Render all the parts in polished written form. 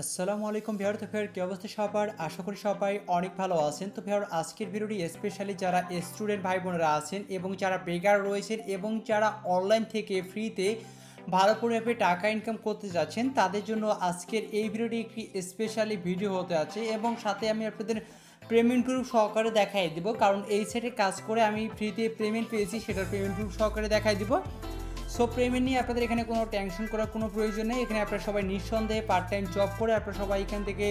আসসালামু আলাইকুম ভিউয়ার। তো ভিউয়ার কি অবস্থা সবার? আশা করি সবাই অনেক ভালো আছেন। তো ভিউয়ার আজকের ভিডিওটি স্পেশালি যারা স্টুডেন্ট ভাই বোনেরা আছেন এবং যারা বেকার রয়েছেন এবং যারা অনলাইন থেকে ফ্রিতে ভালো পরিমাপে টাকা ইনকাম করতে যাচ্ছেন তাদের জন্য আজকের এই ভিডিওটি একটি স্পেশালি ভিডিও হতে আছে এবং সাথে আমি আপনাদের পেমেন্ট প্রুফ সহকারে দেখাই দেব, কারণ এই সাইটে কাজ করে আমি ফ্রিতে পেমেন্ট পেয়েছি, সেটার পেমেন্ট প্রুফ সহকারে দেখাই দেব। সো পেমেন্ট নিয়ে আপনাদের এখানে কোনো টেনশন করার কোনো প্রয়োজন নেই। এখানে আপনারা সবাই নিঃসন্দেহে পার্ট টাইম জব করে আপনারা সবাই এখান থেকে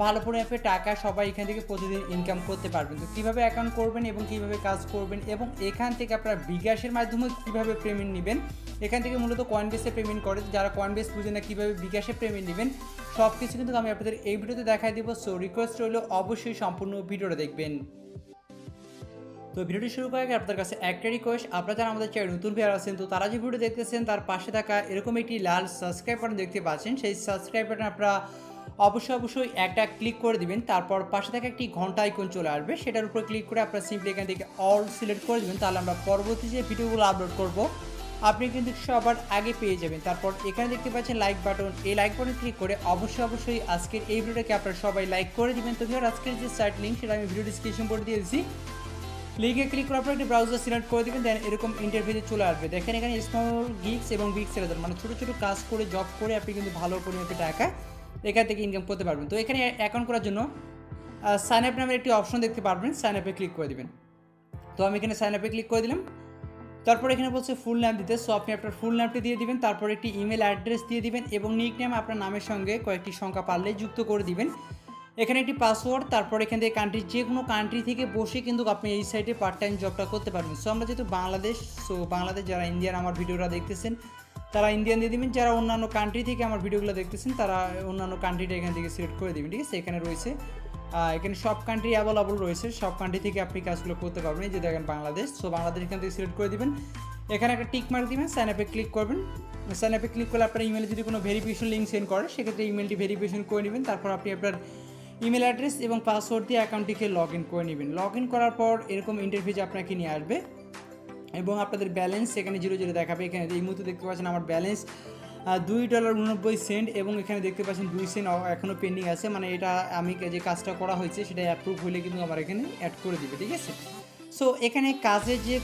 ভালো পরিমাপে টাকা সবাই এখান থেকে প্রতিদিন ইনকাম করতে পারবেন। তো কীভাবে অ্যাকাউন্ট করবেন এবং কীভাবে কাজ করবেন এবং এখান থেকে আপনারা বিকাশের মাধ্যমে কীভাবে পেমেন্ট নেবেন, এখান থেকে মূলত কয়েনবেসে পেমেন্ট করে, যারা কয়েনবেস বুঝে না কীভাবে বিকাশে পেমেন্ট নেবেন সব কিছু কিন্তু আমি আপনাদের এই ভিডিওতে দেখাই দেবো। সো রিকোয়েস্ট রইল অবশ্যই সম্পূর্ণ ভিডিওটা দেখবেন। তো ভিডিওটি শুরু করার আগে আপনাদের কাছে একটা রিকোয়েস্ট, আপনারা যারা আমাদের চ্যানেল নতুন ভিউয়ার আছেন তো তারা যে ভিডিও দেখতেছেন তার পাশে থাকা এরকম একটি লাল সাবস্ক্রাইব বাটন দেখতে পাচ্ছেন, সেই সাবস্ক্রাইব বাটন আপনারা অবশ্যই একটা ক্লিক করে দিবেন। তারপর পাশে থাকা একটি ঘন্টা আইকন চলে আসবে, সেটার উপর ক্লিক করে আপনারা সিম্পলি এখান থেকে অল সিলেক্ট করে দেবেন। তাহলে আমরা পরবর্তী যে ভিডিওগুলো আপলোড করব আপনি কিন্তু সবার আগে পেয়ে যাবেন। তারপর এখানে দেখতে পাচ্ছেন লাইক বাটন, এই লাইক বাটন ক্লিক করে অবশ্যই আজকের এই ভিডিওটাকে আপনারা সবাই লাইক করে দিবেন। তো ভিউয়ার আজকের যে সাইট লিঙ্ক সেটা আমি ভিডিও ডিসক্রিপশন বোর্ডে দিয়ে দিয়েছি, লিঙ্কে ক্লিক করার পর একটি ব্রাউজার সিলেক্ট করে দেবেন, দেন এরকম ইন্টারফেসে চলে আসবে। দেখেন এখানে স্মল গিগস এবং বিগ সেলার মানে ছোটো ছোটো কাজ করে জব করে আপনি কিন্তু ভালো পরিমাণে টাকা এখান থেকে ইনকাম করতে পারবেন। তো এখানে অ্যাকাউন্ট করার জন্য সাইন আপ নামের একটি অপশন দেখতে পারবেন, সাইন আপে ক্লিক করে দেবেন। তো আমি এখানে সাইন আপে ক্লিক করে দিলাম। তারপর এখানে বলছে ফুল নাম দিতে, সো আপনি আপনার ফুল নামটি দিয়ে দিবেন, তারপর একটি ইমেল অ্যাড্রেস দিয়ে দিবেন এবং নিক নেম আপনার নামের সঙ্গে কয়েকটি সংখ্যা পারলে যুক্ত করে দিবেন। এখানে একটি পাসওয়ার্ড, তারপর এখান থেকে কান্ট্রি, যে কোনো কান্ট্রি থেকে বসে কিন্তু আপনি এই সাইটে পার্ট টাইম জবটা করতে পারবেন। সো আমরা যেহেতু বাংলাদেশ, সো বাংলাদেশ যারা ইন্ডিয়ান আমার ভিডিওটা দেখতেছেন তারা ইন্ডিয়ান দিয়ে দেবেন, যারা অন্যান্য কান্ট্রি থেকে আমার ভিডিওগুলো দেখতেছেন তারা অন্যান্য কান্ট্রিটা এখান থেকে সিলেক্ট করে দেবেন। ঠিক আছে, এখানে রয়েছে এখানে সব কান্ট্রি অ্যাভেলেবল রয়েছে, সব কান্ট্রি থেকে আপনি কাজগুলো করতে পারবেন। এই যে দেখেন বাংলাদেশ, সো বাংলাদেশ এখান থেকে সিলেক্ট করে দেবেন, এখানে একটা টিক মার্ক দিবেন, সাইন আপে ক্লিক করবেন। সাইন আপে ক্লিক করলে আপনার ইমেলে যদি কোনো ভেরিফিকেশন লিঙ্ক সেন্ড করে সেক্ষেত্রে ইমেলটি ভেরিফিকেশন করে নেবেন। তারপর আপনি আপনার ইমেল অ্যাড্রেস এবং পাসওয়ার্ড দিয়ে অ্যাকাউন্টটিকে লগ ইন করে নেবেন। লগ ইন করার পর এরকম ইন্টারফেসে আপনাকে নিয়ে আসবে এবং আপনাদের ব্যালেন্স এখানে 0 দেখাবে। এখানে এই মুহূর্তে দেখতে পাচ্ছেন আমার ব্যালেন্স $2.89 এবং এখানে দেখতে পাচ্ছেন 2 সেন্ট এখনও পেন্ডিং আছে, মানে এটা আমি যে কাজটা করা হয়েছে সেটা অ্যাপ্রুভ হলে কিন্তু আমার এখানে অ্যাড করে দেবে। ঠিক আছে, সো এখানে কাজের যে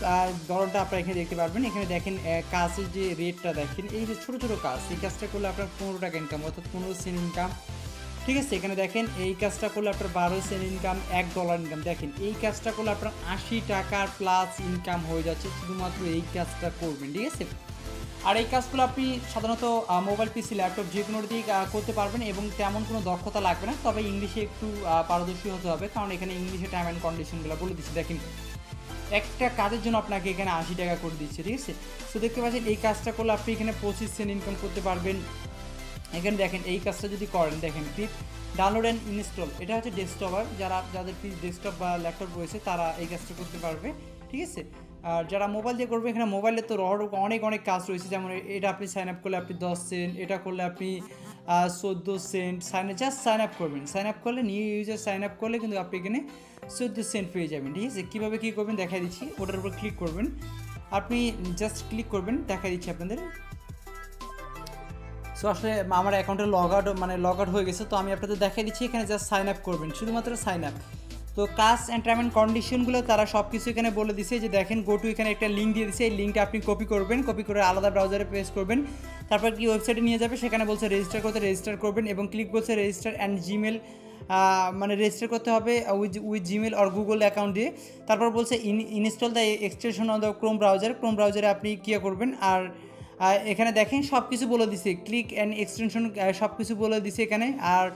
ধরনটা আপনারা এখানে দেখতে পারবেন, এখানে দেখেন কাজের যে রেটটা দেখেন, এই যে ছোটো ছোটো কাজ, এই কাজটা করলে আপনার 15 টাকা ইনকাম, অর্থাৎ 15 সেন্ট ইনকাম। ঠিক আছে, এখানে দেখেন এই কাজটা করলে আপনার 12 সেন্ট ইনকাম, $1 ইনকাম। দেখেন এই কাজটা করলে আপনার 80 টাকার প্লাস ইনকাম হয়ে যাচ্ছে শুধুমাত্র এই কাজটা করবেন। ঠিক আছে, আর এই কাজগুলো আপনি সাধারণত মোবাইল, পিসি, ল্যাপটপ যে কোনো দিয়ে করতে পারবেন এবং তেমন কোনো দক্ষতা লাগবে না, তবে ইংলিশে একটু পারদর্শী হতে হবে, কারণ এখানে ইংলিশে টাইম অ্যান্ড কন্ডিশনগুলো বলে দিচ্ছি। দেখেন একটা কাজের জন্য আপনাকে এখানে 80 টাকা করে দিচ্ছে। ঠিক আছে, সো দেখতে পাচ্ছেন এই কাজটা করলে আপনি এখানে 25 সেন্ট ইনকাম করতে পারবেন। এখানে দেখেন এই কাজটা যদি করেন, দেখেন ক্লিক ডাউনলোড অ্যান্ড ইনস্টল, এটা হচ্ছে ডেস্কটপার, যাদের ডেস্কটপ বা ল্যাপটপ রয়েছে তারা এই কাজটা করতে পারবে। ঠিক আছে, আর যারা মোবাইল দিয়ে করবে এখানে মোবাইলে তো অনেক কাজ রয়েছে, যেমন এটা আপনি সাইন আপ করলে আপনি 10 সেন্ট, এটা করলে আপনি 14 সেন্ট, জাস্ট সাইন আপ করবেন, সাইন আপ করলে নিউ ইউজার সাইন আপ করলে কিন্তু আপনি এখানে 14 সেন্ট পেয়ে যাবেন। ঠিক আছে, কীভাবে কী করবেন দেখাই দিচ্ছি, ওটার উপর ক্লিক করবেন, আপনি জাস্ট ক্লিক করবেন, দেখাই দিচ্ছি আপনাদের। সো আসলে আমার অ্যাকাউন্টে লগ আউট হয়ে গেছে, তো আমি আপনাদের দেখাই দিচ্ছি, এখানে জাস্ট সাইন আপ করবেন, শুধুমাত্র সাইন আপ। তো কাজ অ্যান্ড টার্ম অ্যান্ড কন্ডিশনগুলো তারা সব কিছু এখানে বলে দিছে, যে দেখেন গো টু, এখানে একটা লিঙ্ক দিয়ে দিচ্ছে, এই লিঙ্কটা আপনি কপি করবেন, কপি করে আলাদা ব্রাউজারে পেস্ট করবেন, তারপর কি ওয়েবসাইটে নিয়ে যাবে, সেখানে বলছে রেজিস্টার করতে, রেজিস্টার করবেন এবং ক্লিক বলছে রেজিস্টার অ্যান্ড জিমেল, মানে রেজিস্টার করতে হবে with Gmail or Google account দিয়ে। তারপর বলছে install the extension on the Chrome ব্রাউজারে আপনি কী করবেন। আর এখানে দেখেন সব কিছু বলে দিছে, ক্লিক অ্যান্ড এক্সটেনশন সব কিছু বলে দিছে এখানে। আর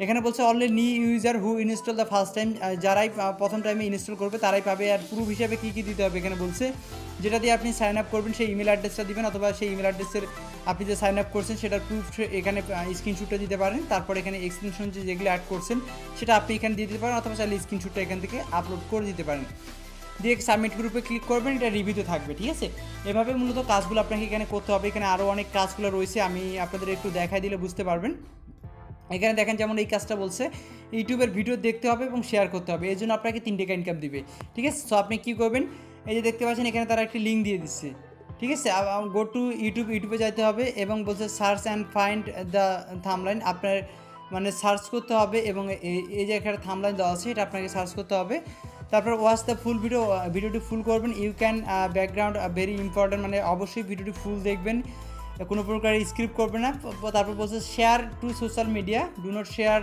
এখানে বলছে only new user who install the first time, যারাই প্রথম টাইমে ইনস্টল করবে তারাই পাবে। আর প্রুফ হিসাবে কী কী দিতে হবে এখানে বলছে, যেটা দিয়ে আপনি সাইন আপ করবেন সেই ইমেল অ্যাড্রেসটা দিবেন, অথবা সেই ইমেল অ্যাড্রেসের আপনি যে সাইন আপ করছেন সেটার প্রুফ এখানে স্ক্রিনশটটা দিতে পারেন। তারপর এখানে এক্সটেনশন যেগুলো অ্যাড করছেন সেটা আপনি এখানে দিয়ে দিতে পারেন, অথবা চাইলে স্ক্রিনশটটা এখান থেকে আপলোড করে দিতে পারেন, দিয়ে সাবমিট গ্রুপে ক্লিক করবেন, এটা রিভিউতে থাকবে। ঠিক আছে, এভাবে মূলত কাজগুলো আপনাকে এখানে করতে হবে। এখানে আরও অনেক কাজগুলো রয়েছে, আমি আপনাদের একটু দেখাই দিলে বুঝতে পারবেন। এখানে দেখেন যেমন এই কাজটা বলছে ইউটিউবের ভিডিও দেখতে হবে এবং শেয়ার করতে হবে, এই জন্য আপনাকে 3 টাকা ইনকাম দিবে। ঠিক আছে, সো আপনি কী করবেন, এই যে দেখতে পাচ্ছেন এখানে তারা একটি লিঙ্ক দিয়ে দিচ্ছে। ঠিক আছে, গো টু ইউটিউবে যাইতে হবে এবং বলছে search and find the thumbnail, আপনার মানে সার্চ করতে হবে এবং এই যে এখানে থাম্বনেল দেওয়া আছে এটা আপনাকে সার্চ করতে হবে। তারপর ওয়াচ দ্য ফুল ভিডিওটি ফুল করবেন। You can background very important, মানে অবশ্যই ভিডিওটি ফুল দেখবেন, কোনো প্রকার স্ক্রিপ্ট করবে না। তারপর বলছে share to social media, do not share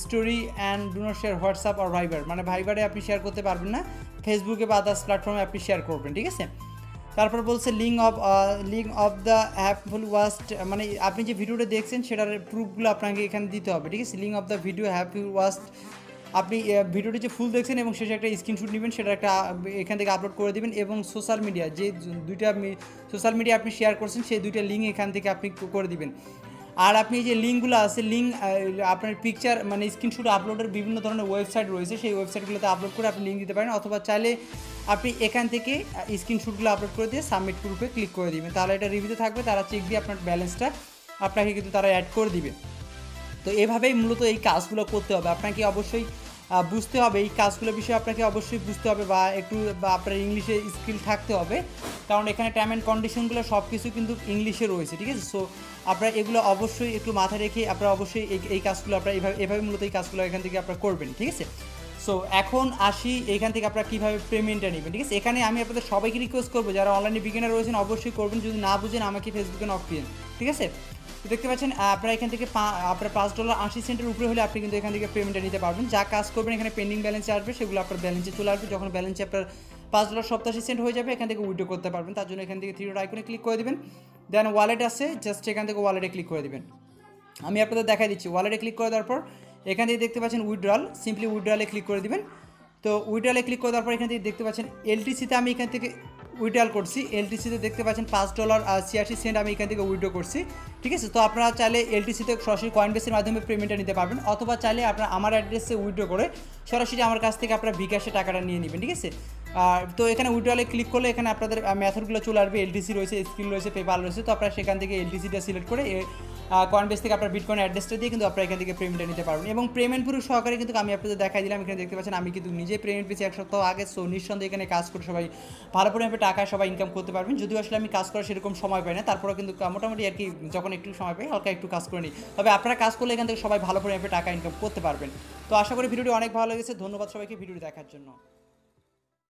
story and do not share WhatsApp আর ভাইবার, মানে ভাইবারে আপনি শেয়ার করতে পারবেন না, ফেসবুকে বা আদার্স প্ল্যাটফর্মে আপনি শেয়ার করবেন, ঠিক আছে। তারপর বলছে link of the app full waste, মানে আপনি যে ভিডিওটা দেখছেন সেটার প্রুফগুলো আপনাকে এখানে দিতে হবে, ঠিক আছে। Link of the video have you waste, আপনি ভিডিওটি যে ফুল দেখছেন এবং শেষে একটা স্ক্রিনশট নেবেন, সেটা একটা এখান থেকে আপলোড করে দেবেন এবং সোশ্যাল মিডিয়া যে দুইটা সোশ্যাল মিডিয়া আপনি শেয়ার করছেন সেই দুইটা লিঙ্ক এখান থেকে আপনি করে দিবেন। আর আপনি যে লিঙ্কগুলো আছে আপনার পিকচার মানে স্ক্রিনশট আপলোডের বিভিন্ন ধরনের ওয়েবসাইট রয়েছে, সেই ওয়েবসাইটগুলোতে আপলোড করে আপনি লিঙ্ক দিতে পারেন, অথবা চাইলে আপনি এখান থেকে স্ক্রিনশটগুলো আপলোড করে দিয়ে সাবমিট গ্রুপে ক্লিক করে দিবেন, তাহলে এটা রিভিউতে থাকবে, তারা চেক দিয়ে আপনার ব্যালেন্সটা আপনাকে কিন্তু তারা অ্যাড করে দিবে। তো এভাবেই মূলত এই কাজগুলো করতে হবে, আপনাকে অবশ্যই বুঝতে হবে এই কাজগুলোর বিষয়ে, আপনাকে অবশ্যই বুঝতে হবে বা আপনার ইংলিশে স্কিল থাকতে হবে, কারণ এখানে টার্ম অ্যান্ড কন্ডিশনগুলো সব কিছু কিন্তু ইংলিশে রয়েছে, ঠিক আছে। সো আপনারা এগুলো অবশ্যই একটু মাথায় রেখে আপনারা অবশ্যই এই কাজগুলো আপনারা এভাবে মূলত এই কাজগুলো এখান থেকে আপনারা করবেন, ঠিক আছে। সো এখন আসি এখান থেকে আপনারা কীভাবে পেমেন্টটা নেবেন, ঠিক আছে। এখানে আমি আপনাদের সবাইকে রিকোয়েস্ট করবো যারা অনলাইনে বিগিনার রয়েছেন অবশ্যই করবেন, যদি না বুঝেন আমাকে ফেসবুকে নক দিন, ঠিক আছে। তো দেখতে পাচ্ছেন আপনারা এখান থেকে আপনার $5.80 উপরে হলে আপনি কিন্তু এখান থেকে পেমেন্টটা নিতে পারবেন। যা কাজ করবেন এখানে পেন্ডিং ব্যালেন্সে আসবে, সেগুলো আপনার ব্যালেন্সে চলে আসবে, যখন ব্যালেন্সে আপনার $5.87 হয়ে যাবে এখান থেকে উইথড্র করতে পারবেন। তার জন্য এখান থেকে 3 ডট আইকনে ক্লিক করে দেবেন, দেন ওয়ালেট আছে জাস্ট এখান থেকে ওয়ালেটে ক্লিক করে দেবেন। আমি আপনাদের দেখাই দিচ্ছি, ওয়ালেটে ক্লিক করে দেওয়ার পর এখান থেকে দেখতে পাচ্ছেন উইথড্রল, সিম্পলি উইথড্রলে ক্লিক করে দেবেন। তো উইথড্রলে ক্লিক করে দেওয়ার পর এখান থেকে দেখতে পাচ্ছেন এলটিসিতে আমি এখান থেকে উইথড্রল করছি, এলটিসিতে দেখতে পাচ্ছেন $5.86 আমি এখান থেকে উইথড্র করছি, ঠিক আছে। তো আপনারা চাইলে এলটিসিতে সরাসরি কয়েনবেসের মাধ্যমে পেমেন্টটা নিতে পারবেন, অথবা চাইলে আপনারা আমার অ্যাড্রেসে উইথড্র করে সরাসরি আমার কাছ থেকে আপনারা বিকাশে টাকাটা নিয়ে নেবেন, ঠিক আছে। তো এখানে উইথড্রলে ক্লিক করলে এখানে আপনাদের মেথডগুলো চলে আসবে, এলটিসি রয়েছে, স্ক্রিন রয়েছে, পেপাল রয়েছে। তো আপনারা সেখান থেকে এলটিসিটা সিলেক্ট করে কয়েনবেস থেকে আপনার বিটকয়েন অ্যাড্রেসটা দিয়ে কিন্তু আপনারা এখান থেকে পেমেন্টটা নিতে পারবেন, এবং পেমেন্ট পুরো সহকারে কিন্তু আমি আপনাদের দেখাই দিলাম। এখানে দেখতে পাচ্ছেন আমি কিন্তু নিজে পেমেন্ট পেয়েছি 1 সপ্তাহ আগে। সো নিঃসন্দেহে এখানে কাজ করে সবাই ভালো পরিমাণে টাকা সবাই ইনকাম করতে পারবেন, যদিও আসলে আমি কাজ করার সেরকম সময় পাই না, তারপরেও কিন্তু মোটামুটি আর কি যখন একটু সময় পাই হালকা একটু কাজ করে নিই, তবে আপনারা কাজ করলে এখান থেকে সবাই ভালো পরিমাণে টাকা ইনকাম করতে পারবেন। তো আশা করি ভিডিওটি অনেক ভালো লেগেছে, ধন্যবাদ সবাইকে ভিডিওটি দেখার জন্য।